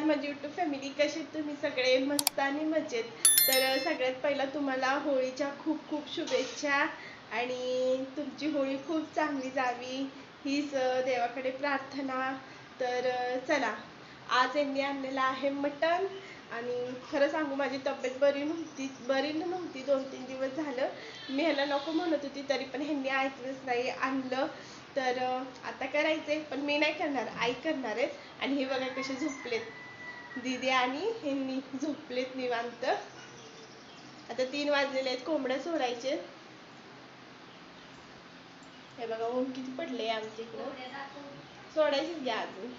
माझी YouTube family, कशी तुम्ही सगळे? मस्त आणि मजेत. तर सगळ्यात पहिला तुम्हाला होळीच्या खूप खूप शुभेच्छा आणि तुमची होळी खूप चांगली जावी हीच देवाकडे प्रार्थना. तर चला, आज यांनी आणलेलं आहे मटण. आणि खरं सांगू, माझी तब्येत बरी नव्हती 2-3 दिवस झालं. मी ह्याला नको म्हणत होती, तरी पण ह्यांनी ऐकलंच नाही, आणलं. तर आता करायचंय, पण मी नाही करणार, आई करणार आहेत. आणि हे बघा कसे झोपलेत, दीदी आणि ह्यांनी झोपलेत निवांत. आता 3 वाजलेले आहेत, कोंबड्या सोडायचे. हे बघा ऊन किती पडले आमच्या इकडं, सोडायचीच घ्या अजून.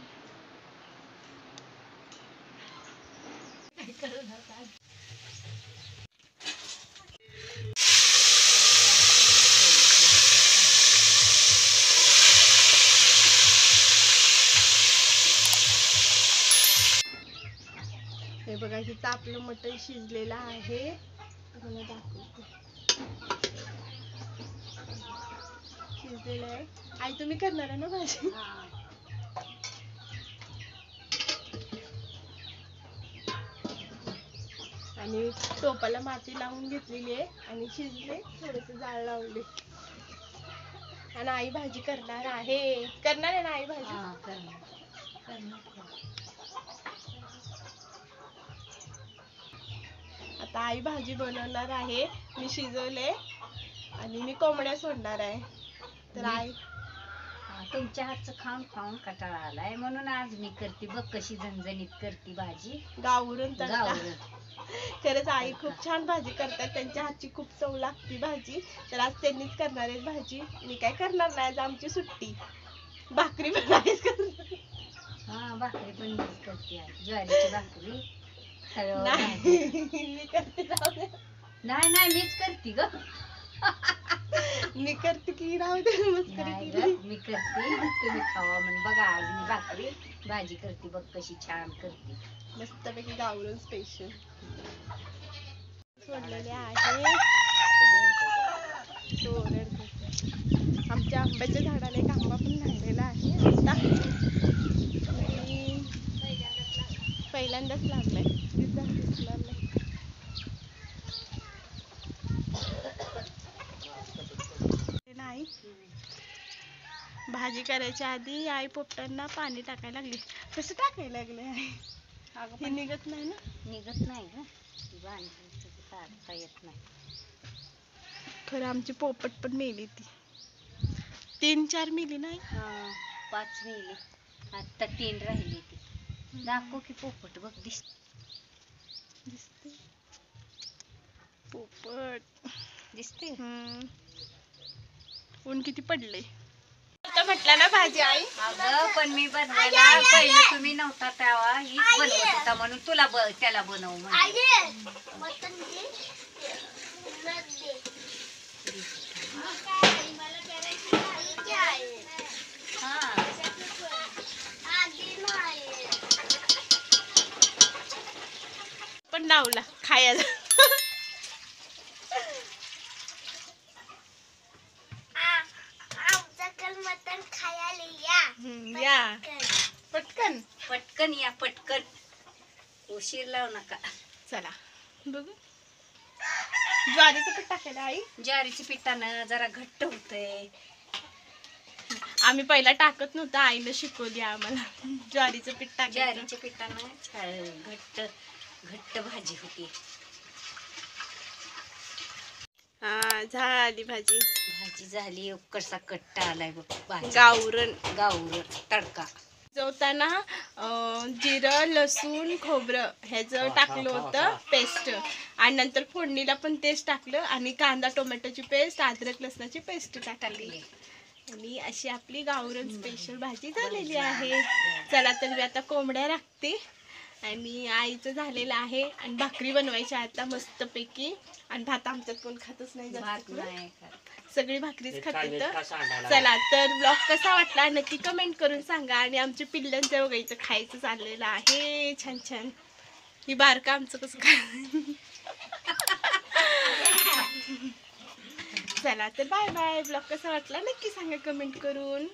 हे बघा इथं आपलं मटण शिजलेलं आहे, तुम्हाला दाखवते. शिजलेलं आहे. आई तुम्ही करणार आहे ना भाजी? आणि टोपाला माती लावून घेतलेली आहे आणि शिजले, थोडेसे जाळ लावले. आणि आई भाजी करणार आहे ना आई भाजी? आता आई भाजी बनवणार आहे. मी शिजवले आणि मी कोंबड्या सोडणार आहे. तर आई तुमच्या हातचं खाऊन खाऊन कंटाळा आलाय, म्हणून आज मी करते बघ कशी झणझणीत करते भाजी, गावरून तडका. गावरण. खरंच आई खूप छान भाजी करतात, त्यांच्या हातची खूप चव लागते भाजी. तर आज त्यांनीच करणार आहेत भाजी, मी काय करणार नाही, आज आमची सुट्टी. भाकरी पण नाहीच करणार. हा, भाकरी पण मीच करते आज, ज्वारीची भाकरी. नाही मी करते, जाऊ दे. नाही मीच करते ग. मी करते की राहू दे, नाही ग, मी करते, तुम्ही खावा म्हणून. बघा आज मी भाकरी भाजी करते बघ कशी छान करते, मस्तपैकी गावरून स्पेशल सोडलेले आहे. आमच्या आंब्याच्या झाडाला एक आंबा पण लागलेला आहे आता, आणि पहिल्यांदाच लागलाय, दिसणार नाही. नाही, भाजी करायच्या आधी आई पोपटांना पाणी टाकायला लागली. कसं टाकायला लागले आई? हे निघत नाही ना? निघत नाही ग, काढता येत नाही. खरं आमची पोपट पण मेली, ती 3-4 मेली नाही. 5 मेली, आता 3 राहिली. ती दाखव की पोपट, बघ दिसते पोपट, दिसते. ऊन किती पडले म्हटलं ना भाजी आई. अगं पण मी बनवायला पहिले तुम्ही नव्हता तेव्हा हीच बनवत होता, म्हणून तुला त्याला बनव पण लावला खायला. या पटकन पटकन या, पटकन, उशीर लावू नका. चला बघू. ज्वारीचं पीठ टाकायला आई? ज्वारीच्या पिठानं जरा घट्ट होतंय. आम्ही पहिला टाकत नव्हतं, आईनं शिकवली आम्हाला ज्वारीचं पीठ टाकायचं. ज्वारीच्या पिठानं घट्ट घट्ट भाजी होती. हा, झाली भाजी. भाजी झाली, कसा कट्टा आलाय बघ. गावरण तडका जेवताना जिरं, लसूण, खोबरं ह्याचं टाकलं होतं पेस्ट, आणि नंतर फोडणीला पण तेच टाकलं, आणि कांदा टोमॅटोची पेस्ट, अद्रक लसणाची पेस्ट टाकली, आणि अशी आपली गावरण स्पेशल भाजी झालेली आहे. चला तर मी आता कोंबड्या राखते, आणि आईचं झालेलं आहे, आणि भाकरी बनवायची आता मस्तपैकी. आणि भात आमच्यात कोण खातच नाही जास्त, सगळी भाकरीच खाते. तर चला, तर ब्लॉग कसा वाटला नक्की कमेंट करून सांगा. आणि आमच्या पिल्लांच्या वगैरेचं खायचं चाललेलं आहे छान छान. ही बारका आमचं कसं काय. चला तर बाय बाय. ब्लॉग कसा वाटला नक्की सांगा कमेंट करून.